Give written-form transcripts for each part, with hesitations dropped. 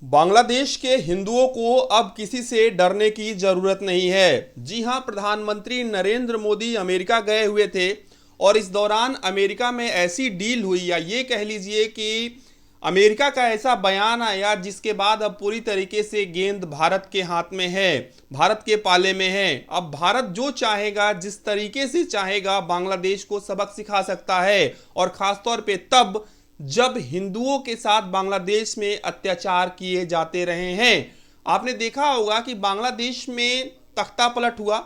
बांग्लादेश के हिंदुओं को अब किसी से डरने की जरूरत नहीं है। जी हां, प्रधानमंत्री नरेंद्र मोदी अमेरिका गए हुए थे और इस दौरान अमेरिका में ऐसी डील हुई, या ये कह लीजिए कि अमेरिका का ऐसा बयान आया जिसके बाद अब पूरी तरीके से गेंद भारत के हाथ में है, भारत के पाले में है। अब भारत जो चाहेगा, जिस तरीके से चाहेगा, बांग्लादेश को सबक सिखा सकता है, और खासतौर पे तब जब हिंदुओं के साथ बांग्लादेश में अत्याचार किए जाते रहे हैं। आपने देखा होगा कि बांग्लादेश में तख्ता पलट हुआ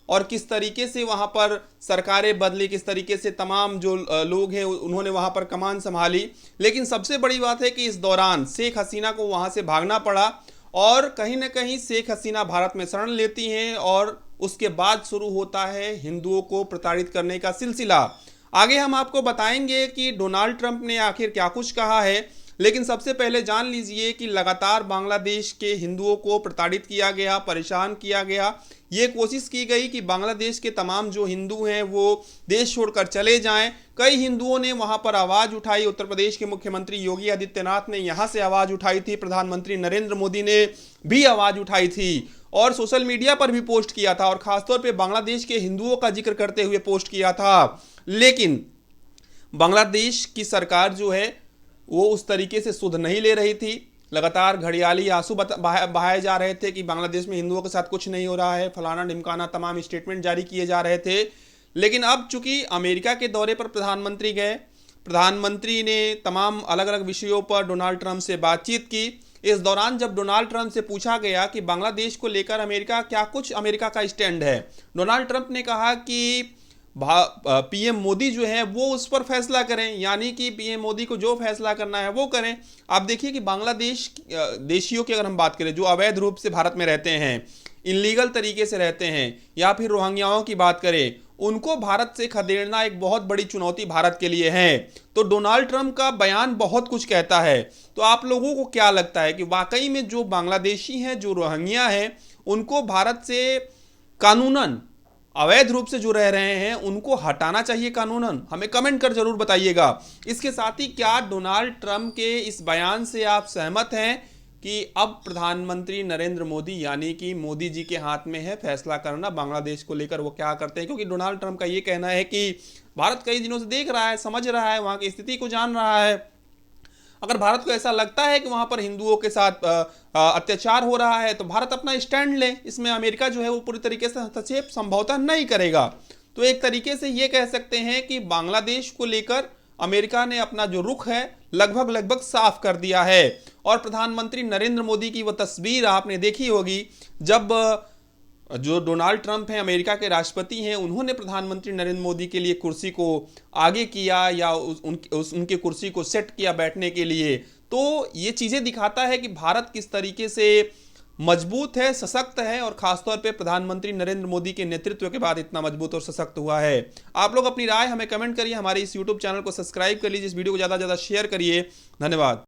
और किस तरीके से वहां पर सरकारें बदली, किस तरीके से तमाम जो लोग हैं उन्होंने वहां पर कमान संभाली। लेकिन सबसे बड़ी बात है कि इस दौरान शेख हसीना को वहां से भागना पड़ा और कहीं ना कहीं शेख हसीना भारत में शरण लेती हैं और उसके बाद शुरू होता है हिंदुओं को प्रताड़ित करने का सिलसिला। आगे हम आपको बताएंगे कि डोनाल्ड ट्रंप ने आखिर क्या कुछ कहा है, लेकिन सबसे पहले जान लीजिए कि लगातार बांग्लादेश के हिंदुओं को प्रताड़ित किया गया, परेशान किया गया। ये कोशिश की गई कि बांग्लादेश के तमाम जो हिंदू हैं वो देश छोड़कर चले जाएं। कई हिंदुओं ने वहां पर आवाज उठाई। उत्तर प्रदेश के मुख्यमंत्री योगी आदित्यनाथ ने यहां से आवाज उठाई थी, प्रधानमंत्री नरेंद्र मोदी ने भी आवाज उठाई थी और सोशल मीडिया पर भी पोस्ट किया था, और खासतौर पर बांग्लादेश के हिंदुओं का जिक्र करते हुए पोस्ट किया था। लेकिन बांग्लादेश की सरकार जो है वो उस तरीके से सुध नहीं ले रही थी। लगातार घड़ियाली आंसू बहाए जा रहे थे कि बांग्लादेश में हिंदुओं के साथ कुछ नहीं हो रहा है, फलाना ढिमकाना, तमाम स्टेटमेंट जारी किए जा रहे थे। लेकिन अब चूंकि अमेरिका के दौरे पर प्रधानमंत्री गए, प्रधानमंत्री ने तमाम अलग अलग विषयों पर डोनाल्ड ट्रंप से बातचीत की। इस दौरान जब डोनाल्ड ट्रंप से पूछा गया कि बांग्लादेश को लेकर अमेरिका क्या कुछ अमेरिका का स्टैंड है, डोनाल्ड ट्रंप ने कहा कि पीएम मोदी जो है वो उस पर फैसला करें, यानी कि पीएम मोदी को जो फैसला करना है वो करें। आप देखिए कि बांग्लादेश देशियों की अगर हम बात करें जो अवैध रूप से भारत में रहते हैं, इलीगल तरीके से रहते हैं, या फिर रोहिंग्याओं की बात करें, उनको भारत से खदेड़ना एक बहुत बड़ी चुनौती भारत के लिए है। तो डोनाल्ड ट्रंप का बयान बहुत कुछ कहता है। तो आप लोगों को क्या लगता है कि वाकई में जो बांग्लादेशी हैं, जो रोहिंग्या हैं, उनको भारत से कानूनन अवैध रूप से जो रह रहे हैं उनको हटाना चाहिए कानूनन? हमें कमेंट कर जरूर बताइएगा। इसके साथ ही क्या डोनाल्ड ट्रंप के इस बयान से आप सहमत हैं कि अब प्रधानमंत्री नरेंद्र मोदी, यानी कि मोदी जी के हाथ में है फैसला करना बांग्लादेश को लेकर वो क्या करते हैं? क्योंकि डोनाल्ड ट्रंप का ये कहना है कि भारत कई दिनों से देख रहा है, समझ रहा है, वहां की स्थिति को जान रहा है। अगर भारत को ऐसा लगता है कि वहां पर हिंदुओं के साथ अत्याचार हो रहा है तो भारत अपना स्टैंड ले। इसमें अमेरिका जो है वो पूरी तरीके से हस्तक्षेप संभवतः नहीं करेगा। तो एक तरीके से ये कह सकते हैं कि बांग्लादेश को लेकर अमेरिका ने अपना जो रुख है लगभग लगभग साफ कर दिया है। और प्रधानमंत्री नरेंद्र मोदी की वो तस्वीर आपने देखी होगी जब जो डोनाल्ड ट्रंप हैं, अमेरिका के राष्ट्रपति हैं, उन्होंने प्रधानमंत्री नरेंद्र मोदी के लिए कुर्सी को आगे किया या उनके कुर्सी को सेट किया बैठने के लिए। तो ये चीज़ें दिखाता है कि भारत किस तरीके से मजबूत है, सशक्त है, और खासतौर पे प्रधानमंत्री नरेंद्र मोदी के नेतृत्व के बाद इतना मजबूत और सशक्त हुआ है। आप लोग अपनी राय हमें कमेंट करिए, हमारे इस यूट्यूब चैनल को सब्सक्राइब कर लीजिए, इस वीडियो को ज़्यादा से ज़्यादा शेयर करिए। धन्यवाद।